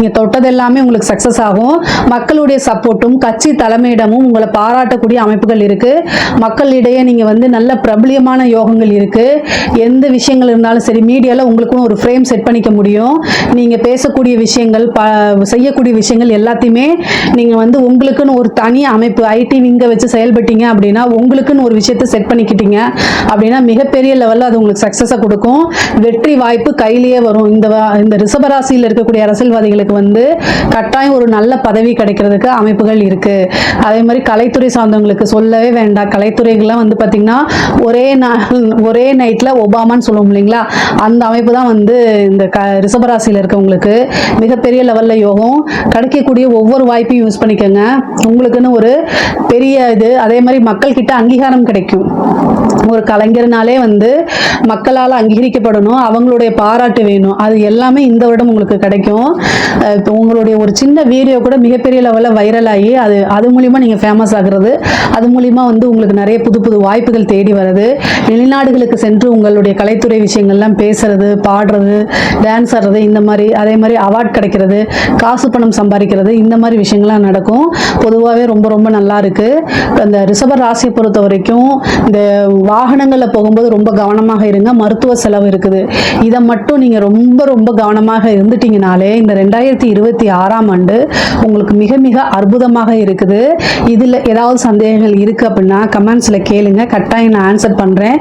நீங்க தொட்டது எல்லாமே உங்களுக்கு சக்சஸ் ஆகும். மக்களுடைய சப்போர்ட்டும் கட்சி தலைமையிடமும் உங்களை பாராட்டக்கூடிய அமைப்புகள் இருக்கு. மக்களிடையே நீங்க நல்ல பிரபலியமான யோகங்கள் இருக்கு. எந்த விஷயங்கள் இருந்தாலும் சரி மீடியால உங்களுக்கும் ஒரு ஃப்ரேம் செட் பண்ணிக்க முடியும். நீங்க பேசக்கூடிய விஷயங்கள் செய்யக்கூடிய விஷயங்கள் எல்லாத்தையுமே நீங்க உங்களுக்குன்னு ஒரு தனி அமைப்பு ஐடி விங்க வச்சு செயல்பட்டீங்க அப்படின்னா உங்களுக்குன்னு ஒரு விஷயத்தை செட் பண்ணிக்கிட்டீங்க அப்படின்னா மிகப்பெரிய லெவலில் அது உங்களுக்கு சக்சஸை கொடுக்கும். வெற்றி வாய்ப்பு கையிலேயே வரும். இந்த ரிஷபராசியில் இருக்கக்கூடிய அரசியல்வாதிகளுக்கு கட்டாயம் ஒரு நல்ல பதவி கிடைக்கிறதுக்கு அமைப்புகள் இருக்கு. அதே மாதிரி கலைத்துறை சார்ந்தவங்களுக்கு சொல்லவே வேண்டாம். கலைத்துறைகள்லாம் பாத்தீங்கன்னா ஒரே நைட்ல ஒபாமான்னு சொல்லுவோம் இல்லைங்களா, அந்த அமைப்பு தான் இந்த ரிஷபராசியில் இருக்கவங்களுக்கு மிகப்பெரிய லெவல்ல யோகம் கிடைக்கக்கூடிய ஒவ்வொரு வாய்ப்பையும் யூஸ் பண்ணிக்கோங்க. உங்களுக்குன்னு ஒரு பெரிய இது, அதே மாதிரி மக்கள் கிட்ட அங்கீகாரம் கிடைக்கும். ஒரு கலைஞர்னாலே மக்களால் அங்கீகரிக்கப்படணும், அவங்களுடைய பாராட்டு வேணும். அது எல்லாமே இந்த வருடம் உங்களுக்கு கிடைக்கும். இப்போ உங்களுடைய ஒரு சின்ன வீடியோ கூட மிகப்பெரிய லெவலில் வைரல் ஆகி அது மூலிமா நீங்கள் ஃபேமஸ் ஆகுறது, அது மூலிமா உங்களுக்கு நிறைய புது புது வாய்ப்புகள் தேடி வருது. வெளிநாடுகளுக்கு சென்று உங்களுடைய கலைத்துறை விஷயங்கள்லாம் பேசுறது, பாடுறது, டான்ஸ் ஆடுறது, இந்த மாதிரி அதே மாதிரி அவார்ட் கிடைக்கிறது, காசு பணம் சம்பாதிக்கிறது, இந்த மாதிரி விஷயங்கள்லாம் நடக்கும். பொதுவாகவே ரொம்ப ரொம்ப நல்லா இருக்கு. அந்த ரிஷப ராசியை பொறுத்த வரைக்கும் இந்த வாகனங்களில் போகும்போது ரொம்ப கவனமாக இருங்க. மருத்துவ செலவு இருக்குது. இதை மட்டும் நீங்கள் ரொம்ப ரொம்ப கவனமாக இருந்துட்டீங்கனாலே இந்த 2026ஆம் ஆண்டு உங்களுக்கு மிக மிக அற்புதமாக இருக்குது. இதில் ஏதாவது சந்தேகங்கள் இருக்குது அப்படின்னா கமெண்ட்ஸில் கேளுங்க. கட்டாயம் நான் ஆன்சர் பண்ணுறேன்.